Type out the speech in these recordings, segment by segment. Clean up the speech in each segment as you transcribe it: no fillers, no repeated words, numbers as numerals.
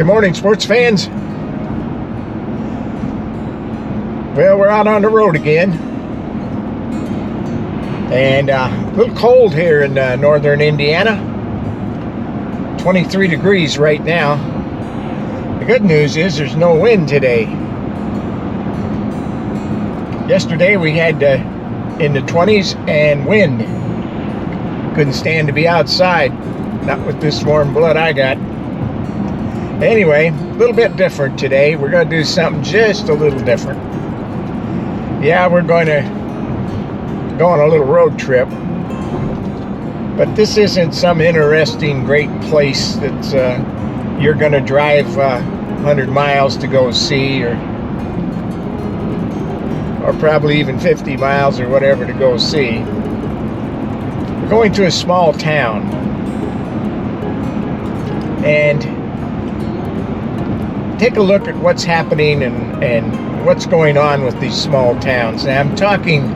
Good morning, sports fans. Well, we're out on the road again. And a little cold here in northern Indiana. 23 degrees right now. The good news is there's no wind today. Yesterday we had in the 20s and wind. Couldn't stand to be outside. Not with this warm blood I got. Anyway, a little bit different today. We're going to do something just a little different. Yeah, we're going to go on a little road trip. But this isn't some interesting, great place that you're going to drive 100 miles to go see, or probably even 50 miles or whatever to go see. We're going to a small town. And take a look at what's happening and what's going on with these small towns. Now, I'm talking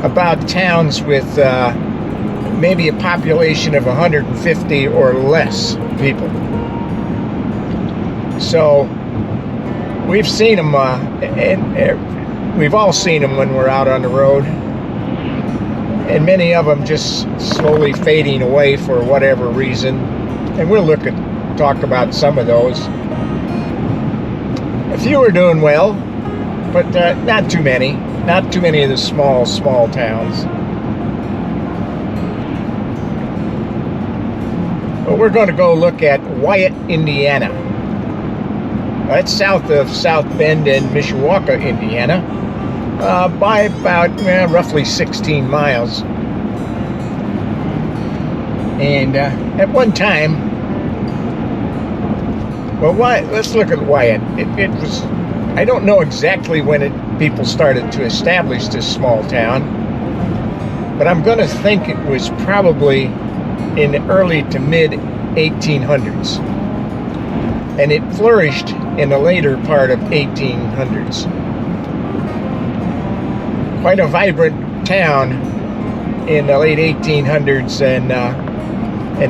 about towns with maybe a population of 150 or less people. So we've seen them, and we've all seen them when we're out on the road, and many of them just slowly fading away for whatever reason. And we'll talk about some of those. A few are doing well, but not too many. Not too many of the small towns. But we're going to go look at Wyatt, Indiana. That's south of South Bend and Mishawaka, Indiana, by about roughly 16 miles. And at one time, well, let's look at Wyatt. It was, I don't know exactly when people started to establish this small town, but I'm going to think it was probably in the early to mid 1800s. And it flourished in the later part of 1800s. Quite a vibrant town in the late 1800s and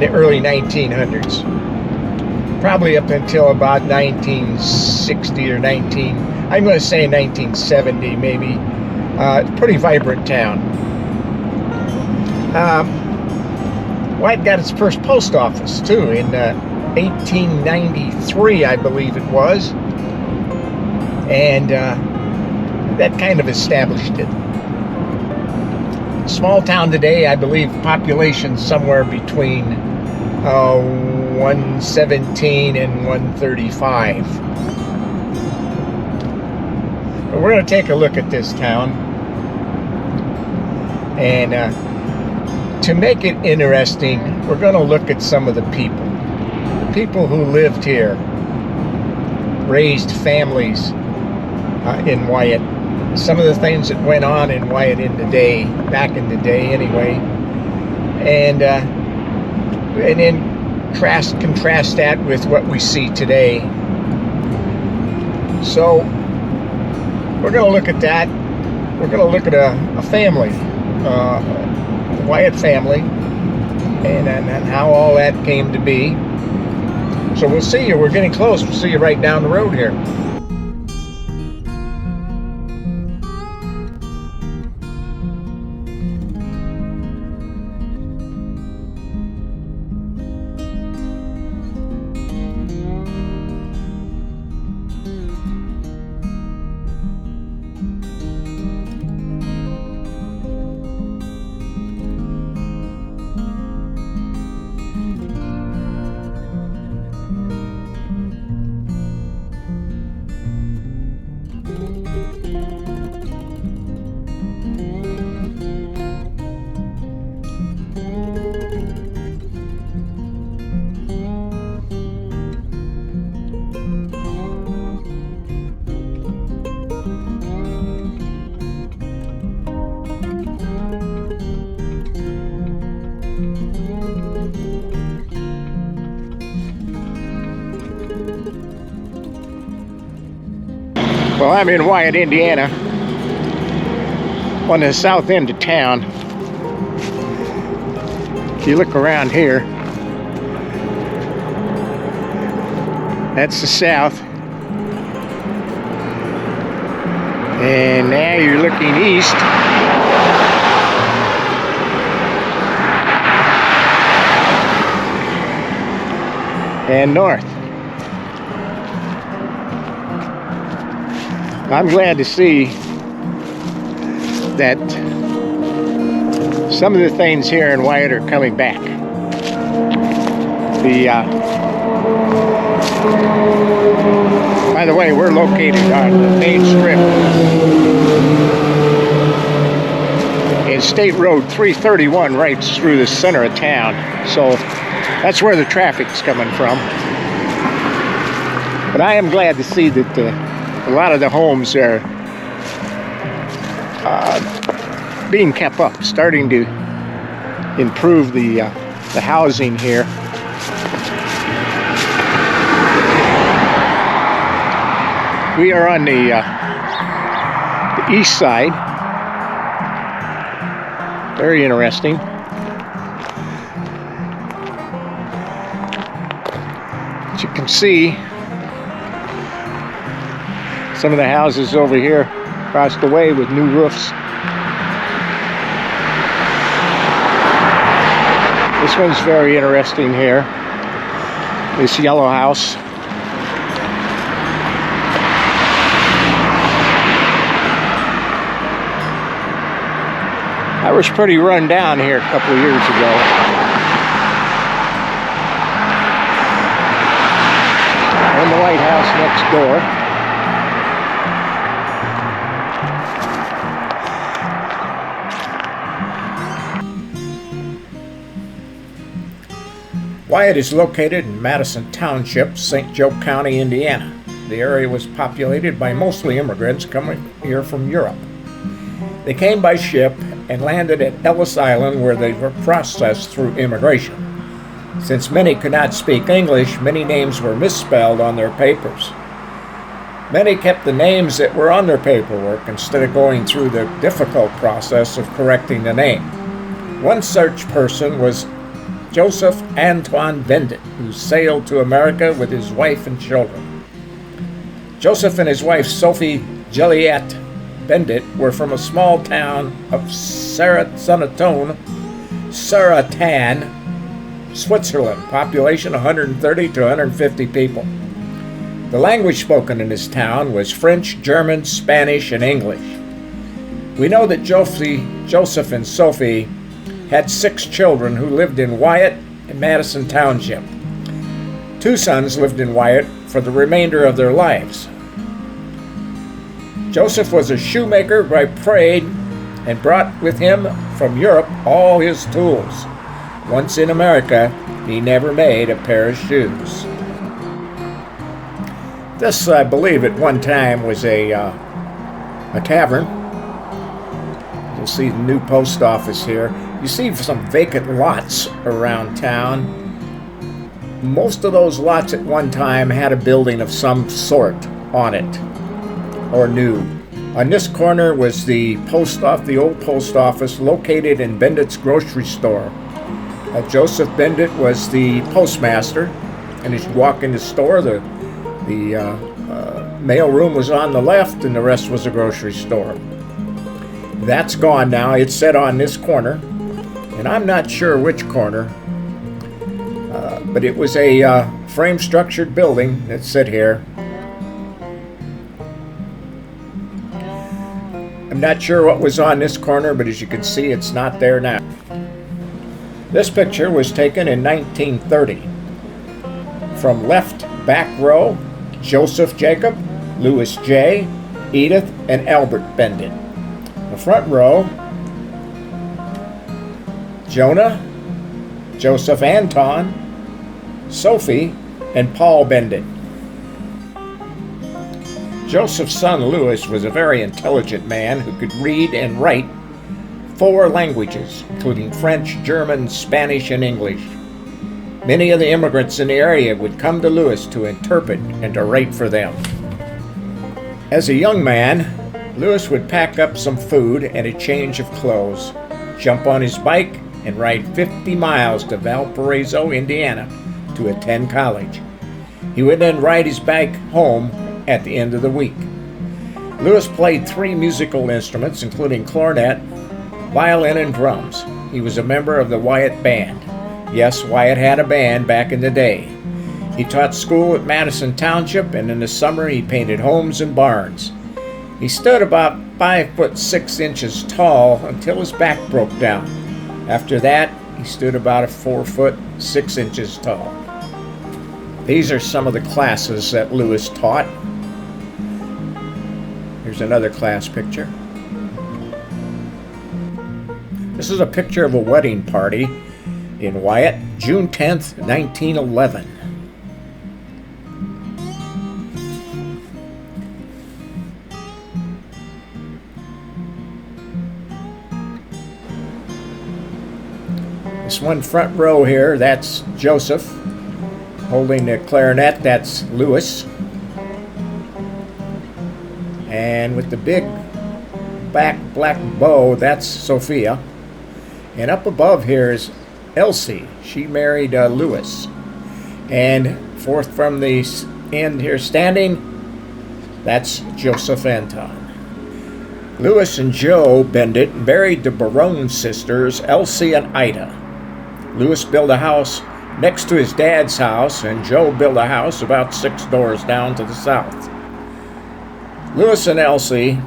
the early 1900s. Probably up until about 1960 or I'm going to say 1970 maybe. Pretty vibrant town. Wyatt got its first post office too in 1893, I believe it was. And that kind of established it. Small town today, I believe population somewhere between 117 and 135. But we're going to take a look at this town, and to make it interesting, we're going to look at some of the people who lived here, raised families in Wyatt, some of the things that went on in Wyatt back in the day anyway, and then contrast that with what we see today. So we're going to look at that. We're going to look at a family, the Wyatt family, and how all that came to be. So we'll see you. We're getting close. We'll see you right down the road here. Well, I'm in Wyatt, Indiana, on the south end of town. If you look around here, That's the south. And now you're looking east. And north. I'm glad to see that some of the things here in Wyatt are coming back. By the way, we're located on the main strip in State Road 331, right through the center of town. So that's where the traffic's coming from. But I am glad to see that a lot of the homes are being kept up, starting to improve the housing here. We are on the east side. Very interesting. As you can see, some of the houses over here across the way with new roofs. This one's very interesting here. This yellow house. That was pretty run down here a couple of years ago. And the White House next door. Wyatt is located in Madison Township, St. Joe County, Indiana. The area was populated by mostly immigrants coming here from Europe. They came by ship and landed at Ellis Island, where they were processed through immigration. Since many could not speak English, many names were misspelled on their papers. Many kept the names that were on their paperwork instead of going through the difficult process of correcting the name. One such person was Joseph Antoine Bendit, who sailed to America with his wife and children. Joseph and his wife Sophie Joliet Bendit were from a small town of Saratan, Switzerland, population 130 to 150 people. The language spoken in this town was French, German, Spanish, and English. We know that Joseph and Sophie had 6 children who lived in Wyatt and Madison Township. 2 sons lived in Wyatt for the remainder of their lives. Joseph was a shoemaker by trade and brought with him from Europe all his tools. Once in America, he never made a pair of shoes. This, I believe, at one time was a tavern. You'll see the new post office here. You see some vacant lots around town. Most of those lots at one time had a building of some sort on it, or new. On this corner was the old post office located in Bendit's grocery store. Joseph Bendit was the postmaster, and as you walk in the store, the mail room was on the left, and the rest was a grocery store. That's gone now. It's set on this corner, and I'm not sure which corner, but it was a frame-structured building that sit here. I'm not sure what was on this corner, but as you can see, it's not there now. This picture was taken in 1930. From left back row, Joseph Jacob, Louis J., Edith, and Albert Bendit. The front row, Jonah, Joseph Anton, Sophie, and Paul Bendit. Joseph's son Louis was a very intelligent man who could read and write 4 languages, including French, German, Spanish, and English. Many of the immigrants in the area would come to Louis to interpret and to write for them. As a young man, Louis would pack up some food and a change of clothes, jump on his bike, and ride 50 miles to Valparaiso, Indiana, to attend college. He would then ride his bike home at the end of the week. Lewis played 3 musical instruments, including clarinet, violin, and drums. He was a member of the Wyatt Band. Yes, Wyatt had a band back in the day. He taught school at Madison Township, and in the summer he painted homes and barns. He stood about 5 foot 6 inches tall until his back broke down. After that, he stood about 4 foot 6 inches tall. These are some of the classes that Lewis taught. Here's another class picture. This is a picture of a wedding party in Wyatt, June 10th, 1911. This one front row here, that's Joseph. Holding the clarinet, that's Lewis. And with the big black bow, that's Sophia. And up above here is Elsie. She married Lewis. And fourth from the end here standing, that's Joseph Anton. Lewis and Joe Bendit married the Barone sisters, Elsie and Ida. Lewis built a house next to his dad's house, and Joe built a house about 6 doors down to the south. Lewis and Elsie,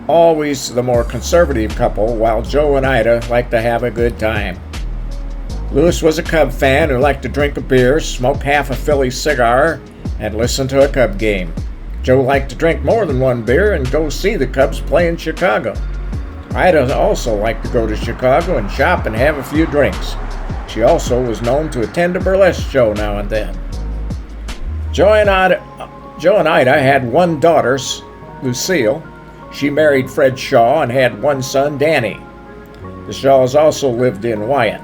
always the more conservative couple, while Joe and Ida liked to have a good time. Lewis was a Cub fan who liked to drink a beer, smoke half a Philly cigar, and listen to a Cub game. Joe liked to drink more than 1 beer and go see the Cubs play in Chicago. Ida also liked to go to Chicago and shop and have a few drinks. She also was known to attend a burlesque show now and then. Joe and Ida had 1 daughter, Lucille. She married Fred Shaw and had 1 son, Danny. The Shaws also lived in Wyatt.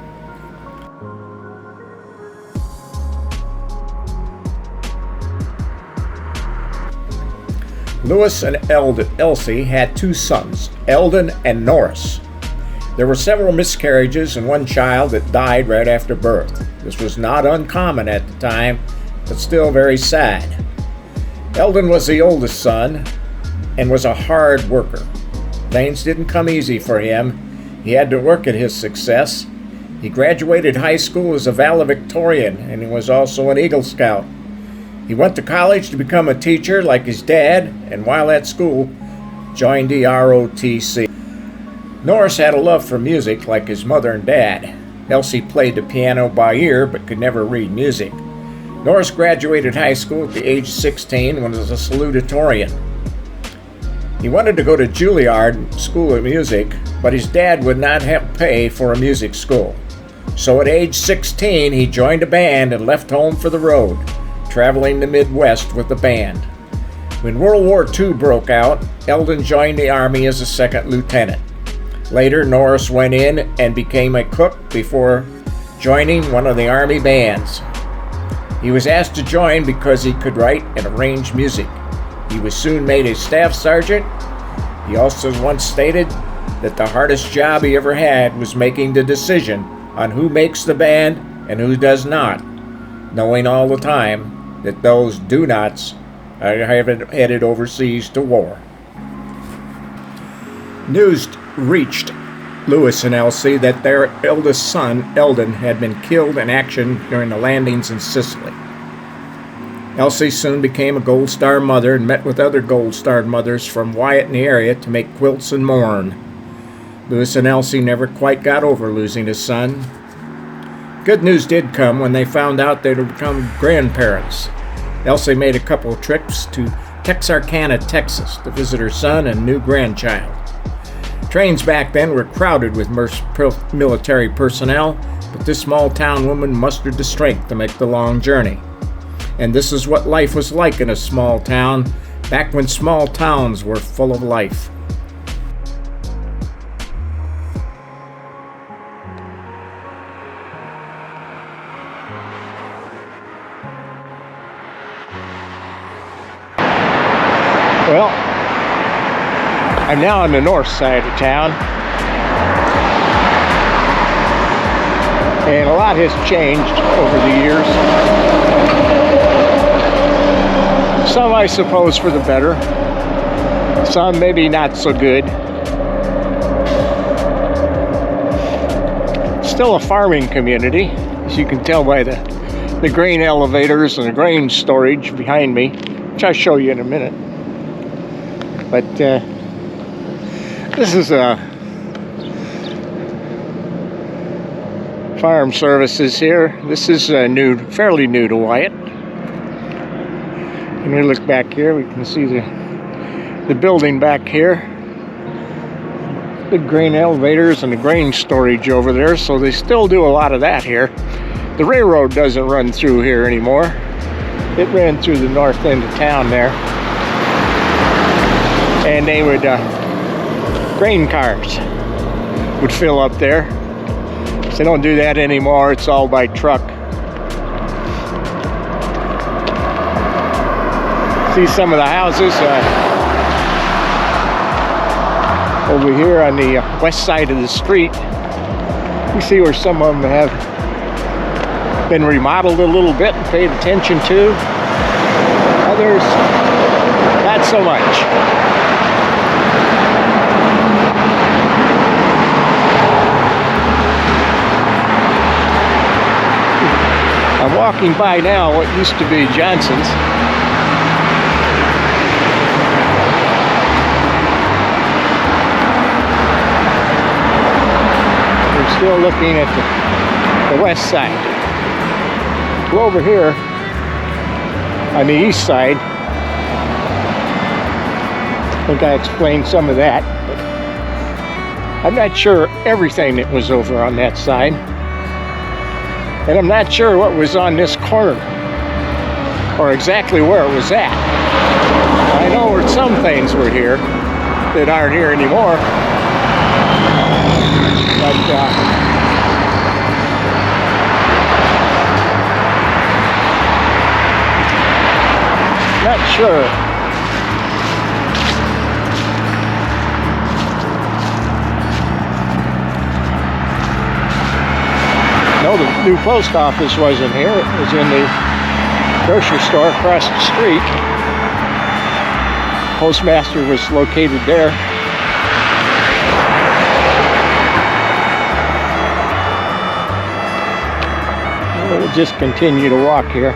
Lewis and Elsie had 2 sons, Eldon and Norris. There were several miscarriages and 1 child that died right after birth. This was not uncommon at the time, but still very sad. Eldon was the oldest son and was a hard worker. Things didn't come easy for him. He had to work at his success. He graduated high school as a valedictorian, and he was also an Eagle Scout. He went to college to become a teacher like his dad, and while at school, joined the ROTC. Norris had a love for music like his mother and dad. Elsie played the piano by ear but could never read music. Norris graduated high school at the age of 16 when he was a salutatorian. He wanted to go to Juilliard School of Music, but his dad would not pay for a music school. So at age 16, he joined a band and left home for the road, traveling the Midwest with the band. When World War II broke out, Eldon joined the Army as a 2nd lieutenant. Later, Norris went in and became a cook before joining one of the Army bands. He was asked to join because he could write and arrange music. He was soon made a staff sergeant. He also once stated that the hardest job he ever had was making the decision on who makes the band and who does not, knowing all the time that those do-nots are headed overseas to war. News reached Lewis and Elsie that their eldest son, Eldon, had been killed in action during the landings in Sicily. Elsie soon became a Gold Star mother and met with other Gold Star mothers from Wyatt in the area to make quilts and mourn. Lewis and Elsie never quite got over losing a son. Good news did come when they found out they would become grandparents. Elsie made a couple of trips to Texarkana, Texas to visit her son and new grandchild. Trains back then were crowded with military personnel, but this small town woman mustered the strength to make the long journey. And this is what life was like in a small town, back when small towns were full of life. Well, I'm now on the north side of town, and a lot has changed over the years. Some, I suppose, for the better. Some maybe not so good. Still a farming community, as you can tell by the grain elevators and the grain storage behind me, which I'll show you in a minute. But this is farm services here. This is fairly new to Wyatt. And we look back here, we can see the building back here. Big grain elevators and the grain storage over there, so they still do a lot of that here. The railroad doesn't run through here anymore. It ran through the north end of town there. And they would, grain cars would fill up there. So they don't do that anymore, it's all by truck. See some of the houses over here on the west side of the street. You see where some of them have been remodeled a little bit and paid attention to. Others, not so much. I'm walking by now what used to be Johnson's. We're still looking at the west side. Go over here on the east side. I think I explained some of that, but I'm not sure everything that was over on that side. And I'm not sure what was on this corner, or exactly where it was at. I know where some things were here that aren't here anymore, but not sure. No, the new post office wasn't here. It was in the grocery store across the street. Postmaster was located there. We'll just continue to walk here.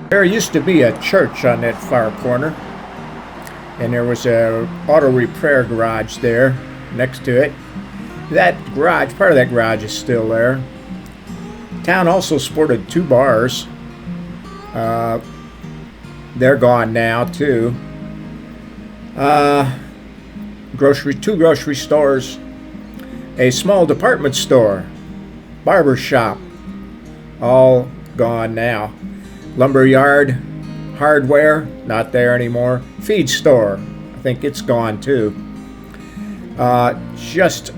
There used to be a church on that far corner, and there was a auto repair garage there next to it. That garage, part of that garage is still there. Town also sported 2 bars. They're gone now too. 2 grocery stores, a small department store, barber shop, all gone now. Lumber yard, hardware, not there anymore. Feed store, I think it's gone too. Just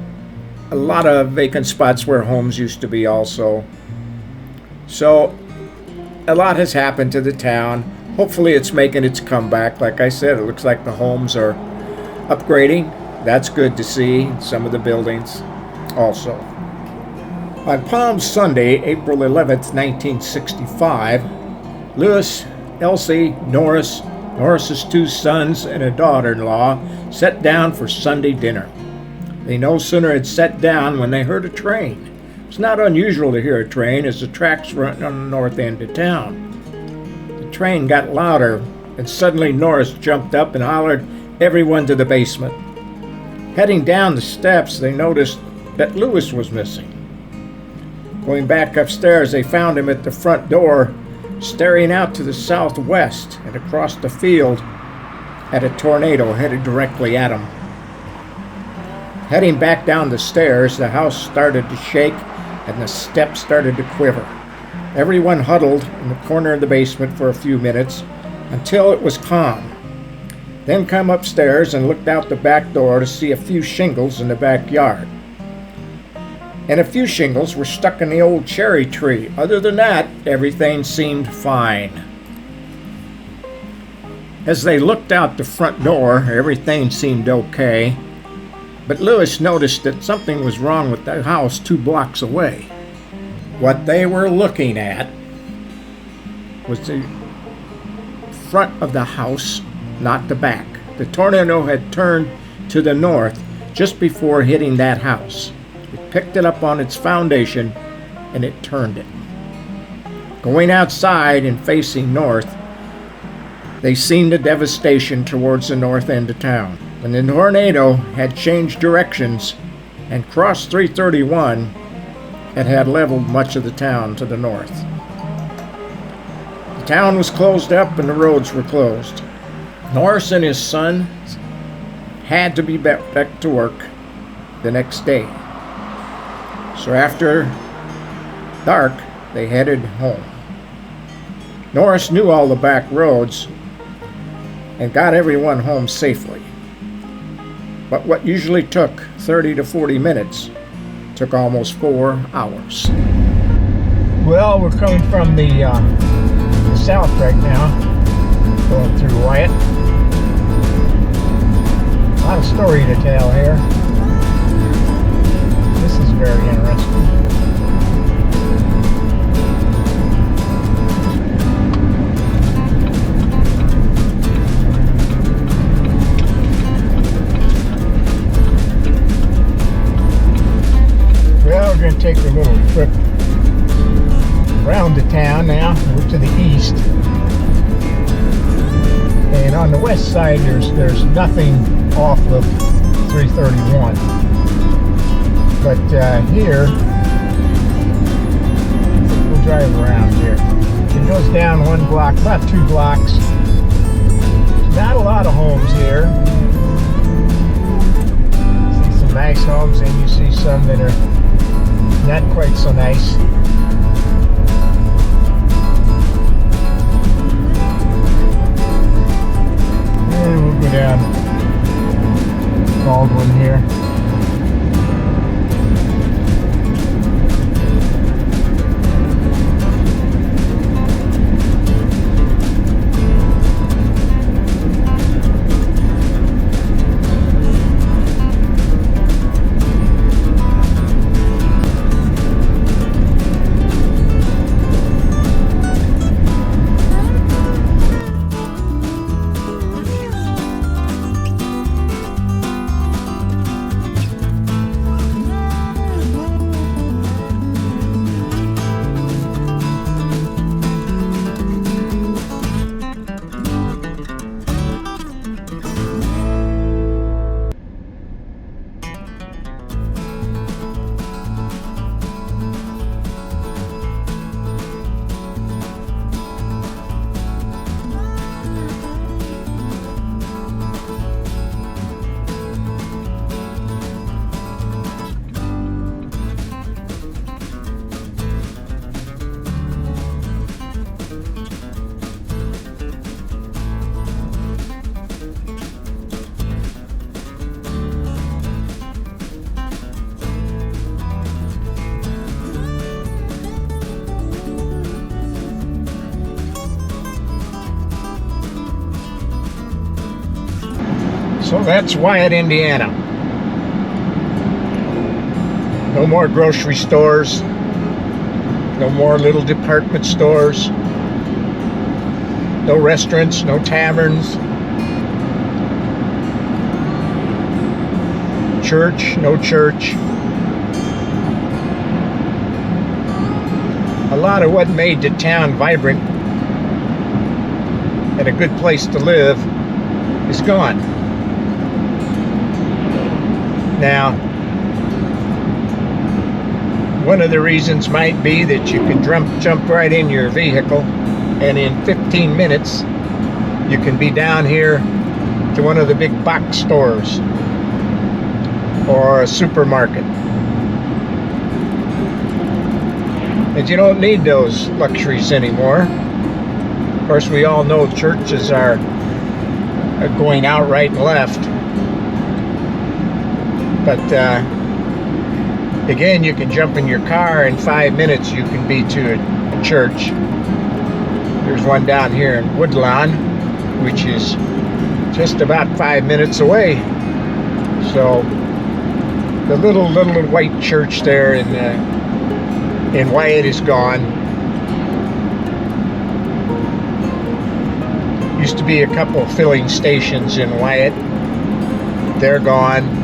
a lot of vacant spots where homes used to be also. So a lot has happened to the town. Hopefully it's making its comeback. Like I said, it looks like the homes are upgrading. That's good to see. Some of the buildings also. On Palm Sunday, April 11th, 1965, Lewis, Elsie, Norris's two sons, and a daughter-in-law sat down for Sunday dinner. They no sooner had sat down when they heard a train. It's not unusual to hear a train, as the tracks run on the north end of town. The train got louder, and suddenly Norris jumped up and hollered everyone to the basement. Heading down the steps, they noticed that Lewis was missing. Going back upstairs, they found him at the front door, staring out to the southwest and across the field at a tornado headed directly at him. Heading back down the stairs, the house started to shake and the steps started to quiver. Everyone huddled in the corner of the basement for a few minutes until it was calm. Then come upstairs and looked out the back door to see a few shingles in the backyard. And a few shingles were stuck in the old cherry tree. Other than that, everything seemed fine. As they looked out the front door, everything seemed okay. But Lewis noticed that something was wrong with the house 2 blocks away. What they were looking at was the front of the house, not the back. The tornado had turned to the north just before hitting that house. It picked it up on its foundation and it turned it. Going outside and facing north, they seen the devastation towards the north end of town. When the tornado had changed directions and crossed 331, it had leveled much of the town to the north. The town was closed up and the roads were closed. Norris and his son had to be back to work the next day. So after dark, they headed home. Norris knew all the back roads and got everyone home safely. But what usually took 30 to 40 minutes took almost 4 hours. Well, we're coming from the south right now, going through Wyatt. A lot of story to tell here. This is very interesting. Well, we're going to take a little trip around the town now. We're to the east. And on the west side, there's nothing off of 331. But here, we'll drive around here. It goes down 1 block, about 2 blocks. There's not a lot of homes here. See some nice homes, and you see some that are not quite so nice. And we'll go down Baldwin here. So that's Wyatt, Indiana. No more grocery stores. No more little department stores. No restaurants, no taverns. Church, no church. A lot of what made the town vibrant and a good place to live is gone. Now, one of the reasons might be that you can jump right in your vehicle, and in 15 minutes you can be down here to one of the big box stores or a supermarket. And you don't need those luxuries anymore. Of course, we all know churches are going out right and left. But again, you can jump in your car in 5 minutes. You can be to a church. There's one down here in Woodlawn, which is just about 5 minutes away. So the little white church there in Wyatt is gone. Used to be a couple of filling stations in Wyatt. They're gone.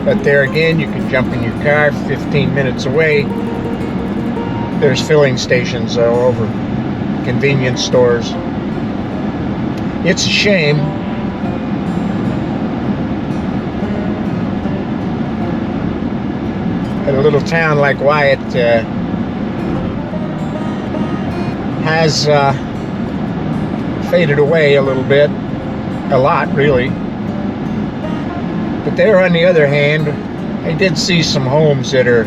But there again, you can jump in your car 15 minutes away. There's filling stations all over, convenience stores. It's a shame. A little town like Wyatt has faded away a little bit, a lot really. But there, on the other hand, I did see some homes that are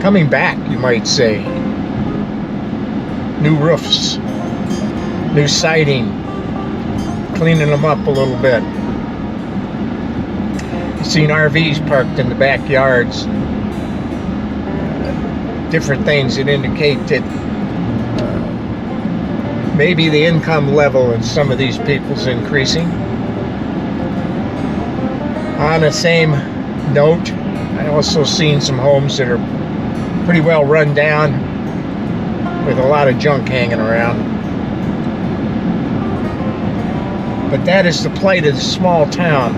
coming back, you might say. New roofs, new siding, cleaning them up a little bit. I've seen RVs parked in the backyards. Different things that indicate that maybe the income level in some of these people's increasing. On the same note, I also seen some homes that are pretty well run down with a lot of junk hanging around. But that is the plight of the small town.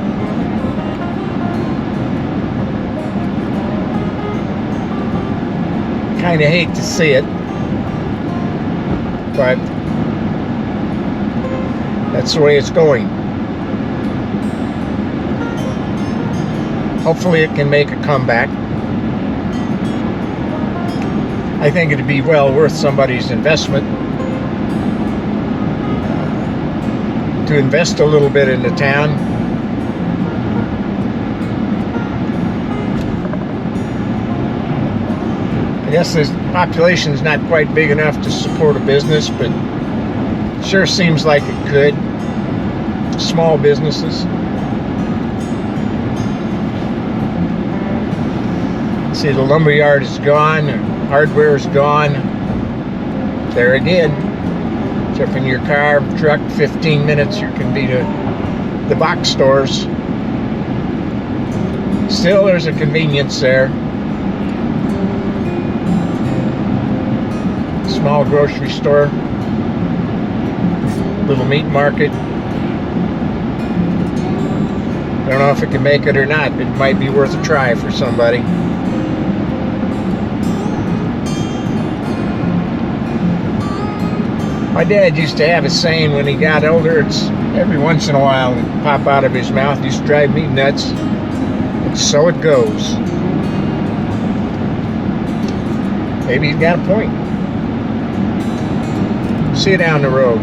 Kind of hate to see it, but that's the way it's going. Hopefully it can make a comeback. I think it'd be well worth somebody's investment to invest a little bit in the town. I guess the population's not quite big enough to support a business, but it sure seems like it could. Small businesses. See, the lumberyard is gone, hardware is gone. There again, jump in your car, truck, 15 minutes, you can be to the box stores. Still, there's a convenience there. Small grocery store, little meat market. I don't know if it can make it or not, but it might be worth a try for somebody. My dad used to have a saying when he got older, it's every once in a while it would pop out of his mouth. It used to drive me nuts. And so it goes. Maybe he's got a point. See you down the road.